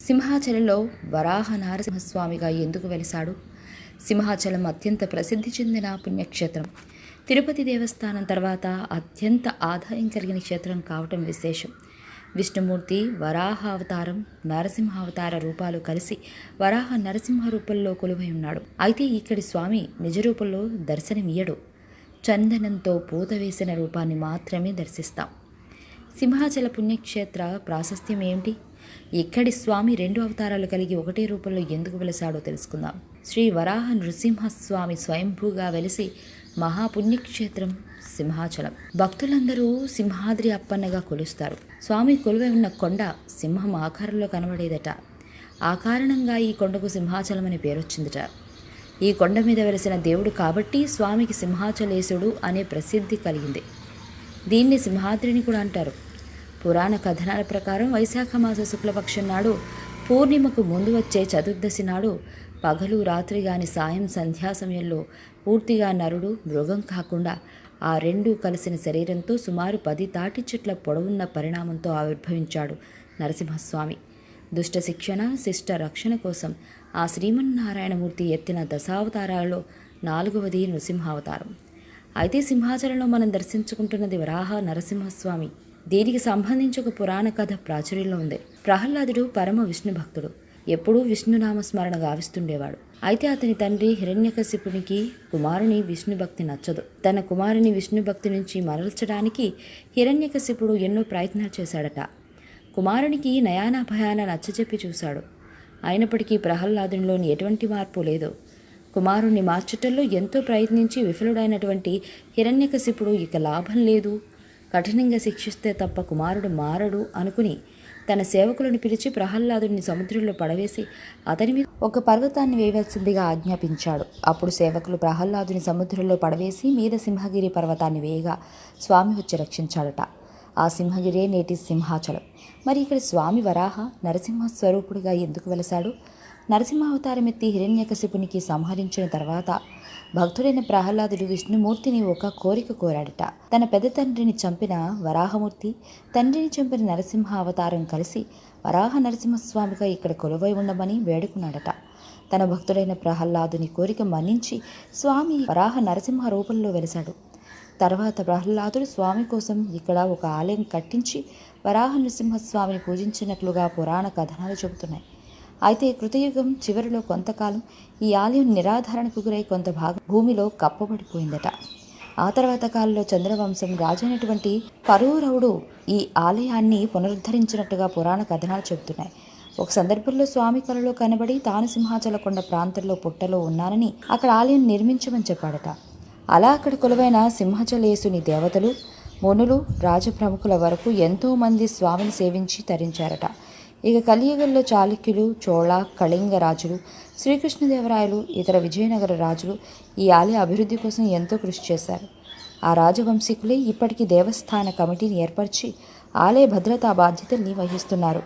సింహాచలంలో వరాహ నారసింహస్వామిగా ఎందుకు వెలిశాడు? సింహాచలం అత్యంత ప్రసిద్ధి చెందిన పుణ్యక్షేత్రం. తిరుపతి దేవస్థానం తర్వాత అత్యంత ఆదాయం కలిగిన క్షేత్రం కావటం విశేషం. విష్ణుమూర్తి వరాహ అవతారం, నరసింహావతార రూపాలు కలిసి వరాహ నరసింహ రూపంలో కొలువై ఉన్నాడు. అయితే ఇక్కడి స్వామి నిజ రూపంలో దర్శనమియ్యడు. చందనంతో పూత వేసిన రూపాన్ని మాత్రమే దర్శిస్తాం. సింహాచల పుణ్యక్షేత్ర ప్రాశస్త్యం ఏమిటి? ఇక్కడి స్వామి 2 అవతారాలు కలిగి ఒకటే రూపంలో ఎందుకు వెలిసాడో తెలుసుకుందాం. శ్రీ వరాహ నృసింహస్వామి స్వయంభూగా వెలిసి మహాపుణ్యక్షేత్రం సింహాచలం. భక్తులందరూ సింహాద్రి అప్పన్నగా కొలుస్తారు. స్వామి కొలువై ఉన్న కొండ సింహం ఆకారంలో కనబడేదట. ఆ కారణంగా ఈ కొండకు సింహాచలం అనే పేరొచ్చిందట. ఈ కొండ మీద వెలిసిన దేవుడు కాబట్టి స్వామికి సింహాచలేశుడు అనే ప్రసిద్ధి కలిగింది. దీన్ని సింహాద్రిని కూడా అంటారు. పురాణ కథనాల ప్రకారం వైశాఖ మాస శుక్లపక్షం నాడు పూర్ణిమకు ముందు వచ్చే చతుర్దశి నాడు పగలు రాత్రి గాని సాయం సంధ్యా సమయంలో పూర్తిగా నరుడు మృగం కాకుండా ఆ రెండూ కలిసిన శరీరంతో సుమారు 10 తాటి చెట్ల పొడవున్న పరిణామంతో ఆవిర్భవించాడు నరసింహస్వామి. దుష్ట శిక్షణ శిష్ట రక్షణ కోసం ఆ శ్రీమన్నారాయణమూర్తి ఎత్తిన దశావతారాలలో 4వది నృసింహావతారం. అయితే సింహాచలంలో మనం దర్శించుకుంటున్నది వరాహ నరసింహస్వామి. దీనికి సంబంధించి ఒక పురాణ కథ ప్రాచుర్యంలో ఉంది. ప్రహ్లాదుడు పరమ విష్ణు భక్తుడు. ఎప్పుడూ విష్ణునామస్మరణ గావిస్తుండేవాడు. అయితే అతని తండ్రి హిరణ్యకశిపునికి కుమారుని విష్ణు భక్తి నచ్చదు. తన కుమారుని విష్ణు భక్తి నుంచి మరల్చడానికి హిరణ్యకశిపుడు ఎన్నో ప్రయత్నాలు చేశాడట. కుమారునికి నయానా భయాన నచ్చజెప్పి చూశాడు. అయినప్పటికీ ప్రహ్లాదునిలోని ఎటువంటి మార్పు లేదు. కుమారుణ్ణి మార్చటంలో ఎంతో ప్రయత్నించి విఫలుడైనటువంటి హిరణ్యకశిపుడు ఇక లాభం లేదు, కఠినంగా శిక్షిస్తే తప్ప కుమారుడు మారడు అనుకుని తన సేవకులను పిలిచి ప్రహ్లాదుడిని సముద్రంలో పడవేసి అతని మీద ఒక పర్వతాన్ని వేయవలసిందిగా ఆజ్ఞాపించాడు. అప్పుడు సేవకులు ప్రహ్లాదుని సముద్రంలో పడవేసి మీద సింహగిరి పర్వతాన్ని వేయగా స్వామి వచ్చి రక్షించాడట. ఆ సింహగిరే నేటి సింహాచలం. మరి ఇక్కడ స్వామి వరాహ నరసింహ స్వరూపుడిగా ఎందుకు వెలసాడు? నరసింహావతారం ఎత్తి హిరణ్యకశిపునికి సంహరించిన తర్వాత భక్తుడైన ప్రహ్లాదుడు విష్ణుమూర్తిని ఒక కోరిక కోరాడట. తన పెద్ద తండ్రిని చంపిన వరాహమూర్తి, తండ్రిని చంపిన నరసింహ అవతారం కలిసి వరాహ నరసింహస్వామిగా ఇక్కడ కొలువై ఉండమని వేడుకున్నాడట. తన భక్తుడైన ప్రహ్లాదుని కోరిక మన్నించి స్వామి వరాహ నరసింహ రూపంలో వెలిశాడు. తర్వాత ప్రహ్లాదుడు స్వామి కోసం ఇక్కడ ఒక ఆలయం కట్టించి వరాహ నరసింహస్వామిని పూజించినట్లుగా పురాణ కథనాలు చెబుతున్నాయి. అయితే కృతయుగం చివరిలో కొంతకాలం ఈ ఆలయం నిరాధారణకు గురై కొంత భాగం భూమిలో కప్పబడిపోయిందట. ఆ తర్వాత కాలంలో చంద్రవంశం రాజైనటువంటి పరూరవుడు ఈ ఆలయాన్ని పునరుద్ధరించినట్టుగా పురాణ కథనాలు చెబుతున్నాయి. ఒక సందర్భంలో స్వామి కలలో కనబడి తాను సింహాచల కొండ ప్రాంతంలో పుట్టలో ఉన్నానని అక్కడ ఆలయం నిర్మించమని చెప్పాడట. అలా అక్కడ కొలువైన సింహాచలేశుని దేవతలు, మునులు, రాజప్రముఖుల వరకు ఎంతోమంది స్వామిని సేవించి తరించారట. ఇక కలియుగంలో చాళుక్యులు, చోళ, కళింగ రాజులు, శ్రీకృష్ణదేవరాయలు, ఇతర విజయనగర రాజులు ఈ ఆలయ అభివృద్ధి కోసం ఎంతో కృషి చేశారు. ఆ రాజవంశీకులే ఇప్పటికీ దేవస్థాన కమిటీని ఏర్పరిచి ఆలయ భద్రతా బాధ్యతల్ని వహిస్తున్నారు.